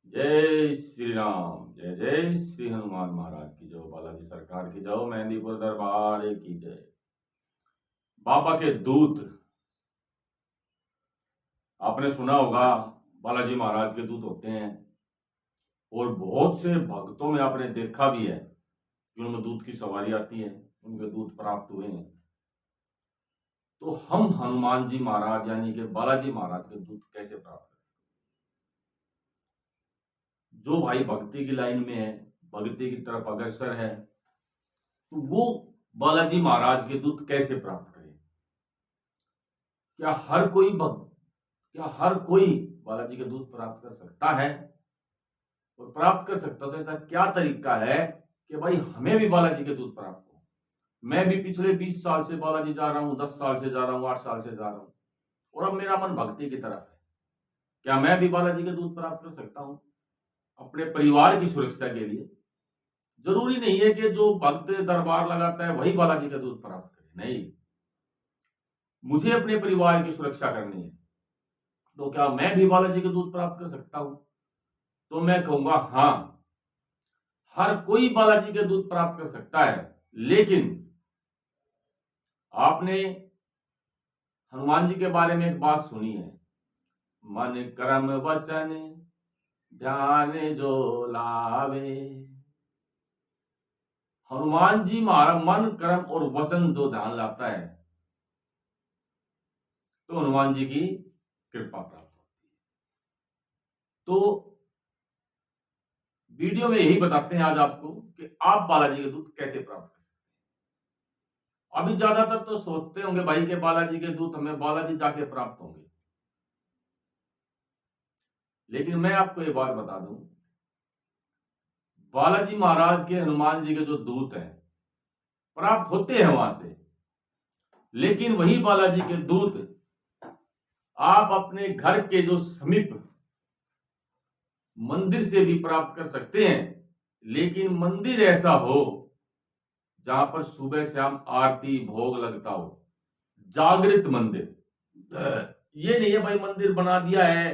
जय श्री राम। जय जय श्री हनुमान महाराज की जय। बालाजी सरकार की जय। मेहंदीपुर दरबार की जय। बाबा के दूत आपने सुना होगा, बालाजी महाराज के दूत होते हैं और बहुत से भक्तों में आपने देखा भी है कि उनमें दूत की सवारी आती है, उनके दूत प्राप्त हुए हैं। तो हम हनुमान जी महाराज यानी कि बालाजी महाराज के दूत कैसे प्राप्त करें? जो भाई भक्ति की लाइन में है, भक्ति की तरफ अग्रसर है, तो वो बालाजी महाराज के दूत कैसे प्राप्त करें? क्या हर कोई बालाजी के दूत प्राप्त कर सकता है? और प्राप्त कर सकता है तो ऐसा क्या तरीका है कि भाई हमें भी बालाजी के दूत प्राप्त हो? मैं भी पिछले 20 साल से बालाजी जा रहा हूं, 10 साल से जा रहा हूं, 8 साल से जा रहा हूं और अब मेरा मन भक्ति की तरफ है। क्या मैं भी बालाजी के दूत प्राप्त कर सकता हूं अपने परिवार की सुरक्षा के लिए? जरूरी नहीं है कि जो भक्त दरबार लगाता है वही बालाजी का दूत प्राप्त करे, नहीं। मुझे अपने परिवार की सुरक्षा करनी है, तो क्या मैं भी बालाजी के दूत प्राप्त कर सकता हूं? तो मैं कहूंगा हां, हर कोई बालाजी के दूत प्राप्त कर सकता है। लेकिन आपने हनुमान जी के बारे में एक बात सुनी है, मन कर्म वचन ध्यान जो लावे। हनुमान जी महाराज मन कर्म और वचन जो ध्यान लाता है तो हनुमान जी की कृपा प्राप्त होती है। तो वीडियो में यही बताते हैं आज आपको कि आप बालाजी के दूत कैसे प्राप्त कर सकते हैं। अभी ज्यादातर तो सोचते होंगे भाई के बालाजी के दूत हमें बालाजी जाके प्राप्त होंगे, लेकिन मैं आपको ये बात बता दूं, बालाजी महाराज के हनुमान जी के जो दूत हैं प्राप्त होते हैं वहां से, लेकिन वही बालाजी के दूत आप अपने घर के जो समीप मंदिर से भी प्राप्त कर सकते हैं। लेकिन मंदिर ऐसा हो जहां पर सुबह शाम आरती भोग लगता हो, जागृत मंदिर। ये नहीं है भाई मंदिर बना दिया है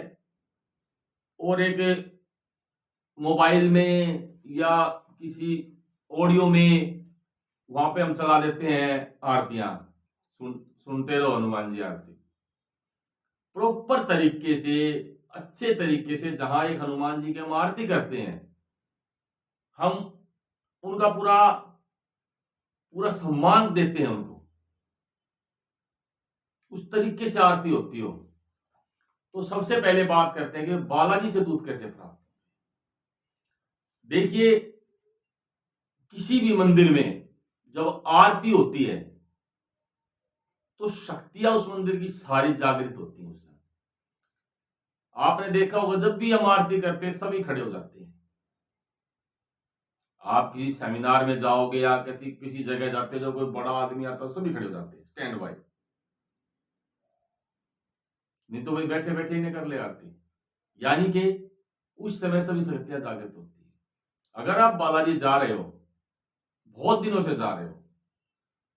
और एक मोबाइल में या किसी ऑडियो में वहां पे हम चला देते हैं आरतियां, सुनते रहो हनुमान जी आरती। प्रॉपर तरीके से, अच्छे तरीके से जहां एक हनुमान जी के हम आरती करते हैं, हम उनका पूरा पूरा सम्मान देते हैं उनको, उस तरीके से आरती होती हो। तो सबसे पहले बात करते हैं कि बालाजी से दूध कैसे प्राप्त। देखिए, किसी भी मंदिर में जब आरती होती है तो शक्तियां उस मंदिर की सारी जागृत होती हैं उस समय। आपने देखा होगा जब भी हम आरती करते हैं सभी खड़े हो जाते हैं। आप किसी सेमिनार में जाओगे या किसी किसी जगह जाते हो, जो कोई बड़ा आदमी आता है सभी खड़े हो जाते हैं, स्टैंड बाय। नहीं तो भाई बैठे बैठे ही नहीं कर ले आरती। यानी कि उस समय सभी शक्तियां जागृत होती है। अगर आप बालाजी जा रहे हो, बहुत दिनों से जा रहे हो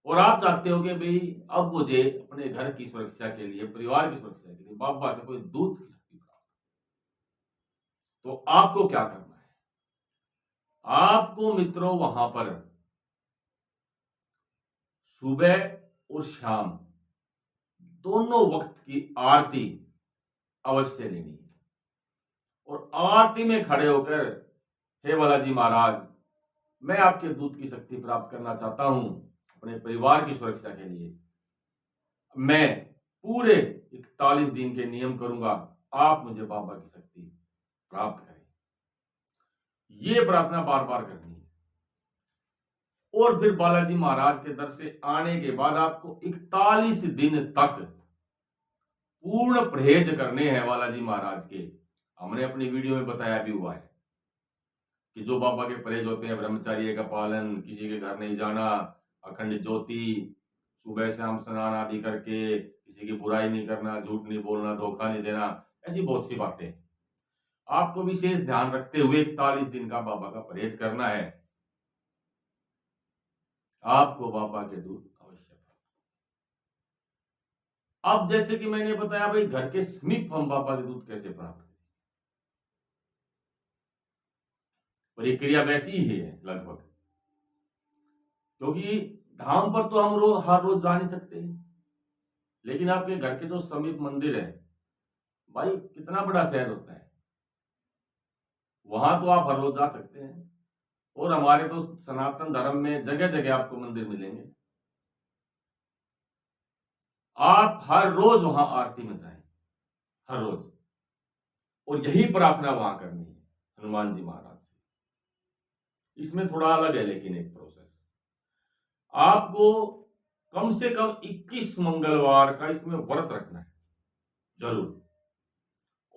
और आप चाहते हो कि भाई अब मुझे अपने घर की सुरक्षा के लिए, परिवार की सुरक्षा के लिए बाबा से कोई दूत की शक्ति प्राप्त, तो आपको क्या करना है? आपको मित्रों वहां पर सुबह और शाम दोनों वक्त की आरती अवश्य लेनी है और आरती में खड़े होकर, हे बालाजी महाराज, मैं आपके दूत की शक्ति प्राप्त करना चाहता हूं अपने परिवार की सुरक्षा के लिए। मैं पूरे 41 दिन के नियम करूंगा, आप मुझे बाबा की शक्ति प्राप्त करें। ये प्रार्थना बार बार करनी है। और फिर बालाजी महाराज के दर से आने के बाद आपको 41 दिन तक पूर्ण परहेज करने हैं बालाजी महाराज के। हमने अपनी वीडियो में बताया भी हुआ है कि जो बाबा के परहेज होते हैं, ब्रह्मचर्य का पालन, किसी के घर नहीं जाना, अखंड ज्योति, सुबह शाम स्नान आदि करके, किसी की बुराई नहीं करना, झूठ नहीं बोलना, धोखा नहीं देना, ऐसी बहुत सी बातें आपको विशेष ध्यान रखते हुए 41 दिन का बाबा का परहेज करना है। आपको बाबा के दूध अवश्य। अब जैसे कि मैंने बताया भाई, घर के समीप हम बाबा के दूध कैसे प्राप्त करें? प्रक्रिया वैसी ही है लगभग, क्योंकि धाम पर तो हम हर रोज जा नहीं सकते, लेकिन आपके घर के जो समीप मंदिर है, भाई कितना बड़ा शहर होता है, वहां तो आप हर रोज जा सकते हैं। और हमारे तो सनातन धर्म में जगह जगह आपको मंदिर मिलेंगे, आप हर रोज वहां आरती में जाएं, हर रोज। और यही प्रार्थना वहां करनी है हनुमान जी महाराज से। इसमें थोड़ा अलग है लेकिन एक प्रोसेस, आपको कम से कम 21 मंगलवार का इसमें व्रत रखना है जरूर।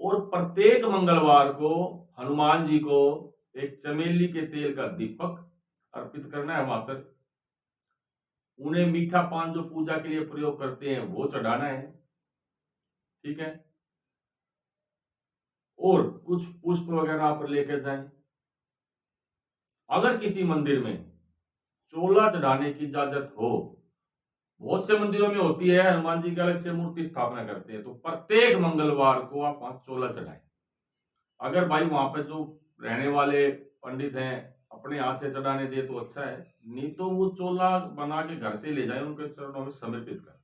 और प्रत्येक मंगलवार को हनुमान जी को एक चमेली के तेल का दीपक अर्पित करना है वहां पर। उन्हें मीठा पान जो पूजा के लिए प्रयोग करते हैं वो चढ़ाना है, ठीक है। और कुछ पुष्प वगैरह आप लेकर जाएं। अगर किसी मंदिर में चोला चढ़ाने की इजाजत हो, बहुत से मंदिरों में होती है, हनुमान जी की अलग से मूर्ति स्थापना करते हैं, तो प्रत्येक मंगलवार को आप वहां चोला चढ़ाएं। अगर भाई वहां पर जो रहने वाले पंडित हैं अपने हाथ से चढ़ाने दे तो अच्छा है, नहीं तो वो चोला बना के घर से ले जाए, उनके चरणों में समर्पित कर।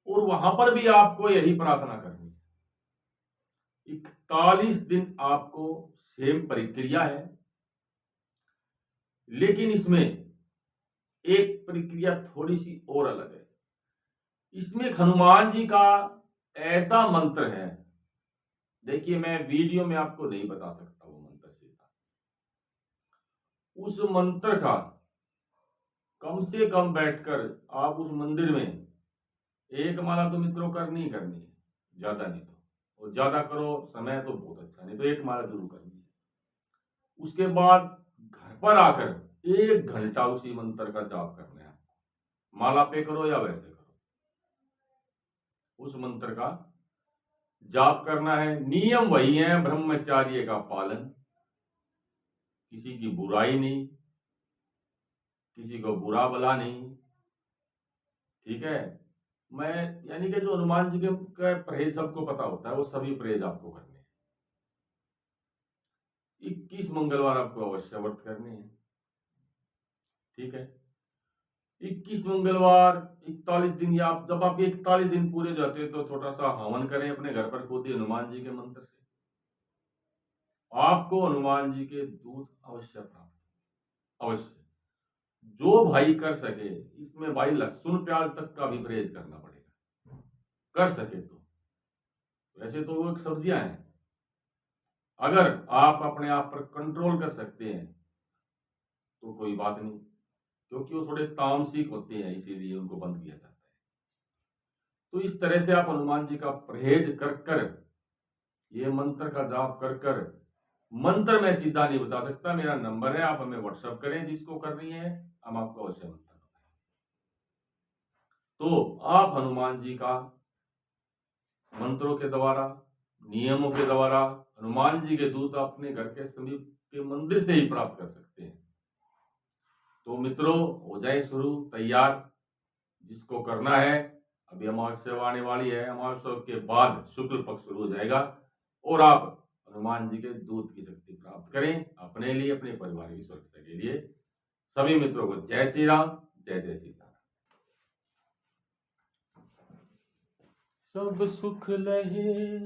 और वहां पर भी आपको यही प्रार्थना करनी है। 41 दिन आपको सेम प्रक्रिया है, लेकिन इसमें एक प्रक्रिया थोड़ी सी और अलग है। इसमें हनुमान जी का ऐसा मंत्र है, देखिए मैं वीडियो में आपको नहीं बता सकता वो मंत्र सीधा। उस मंत्र का कम से कम बैठकर आप उस मंदिर में एक माला तो मित्रों करनी ही करनी है, ज्यादा नहीं तो, और ज्यादा करो समय तो बहुत अच्छा, नहीं तो एक माला जरूर करनी है। उसके बाद घर पर आकर 1 घंटा उसी मंत्र का जाप करना है। माला पे करो या वैसे करो, उस मंत्र का जाप करना है। नियम वही है, ब्रह्मचर्य का पालन, किसी की बुराई नहीं, किसी को बुरा भला नहीं, ठीक है। मैं यानी कि जो हनुमान जी के परहेज सबको पता होता है, वो सभी परहेज आपको करने हैं। 21 मंगलवार आपको अवश्य व्रत करने हैं, ठीक है। 21 मंगलवार 41 दिन, या जब आपके 41 दिन पूरे जाते हैं तो छोटा सा हवन करें अपने घर पर खुद ही हनुमान जी के मंत्र से। आपको हनुमान जी के दूत अवश्य प्राप्त, अवश्य। जो भाई कर सके, इसमें भाई लहसुन प्याज तक का भी परहेज करना पड़ेगा, कर सके तो। वैसे तो वो एक सब्जियां हैं, अगर आप अपने आप पर कंट्रोल कर सकते हैं तो कोई बात नहीं, क्योंकि वो थोड़े तामसिक होते हैं, इसीलिए उनको बंद किया जाता है। तो इस तरह से आप हनुमान जी का परहेज कर कर, ये मंत्र का जाप कर कर, मंत्र मैं सीधा नहीं बता सकता, मेरा नंबर है, आप हमें व्हाट्सएप करें जिसको करनी है, हम आपको अवश्य मंत्र बताएं। तो आप हनुमान जी का मंत्रों के द्वारा, नियमों के द्वारा, हनुमान जी के दूत अपने घर के समीप के मंदिर से ही प्राप्त कर सकते हैं। तो मित्रों, हो जाए शुरू, तैयार, जिसको करना है। अभी अमावस्या आने वाली है, अमावस्या के बाद शुक्ल पक्ष शुरू हो जाएगा, और आप हनुमान जी के दूत की शक्ति प्राप्त करें अपने लिए, अपने परिवार की सुरक्षा के लिए। सभी मित्रों को जय श्री राम, जय जय सीताराम। सब सुख लहे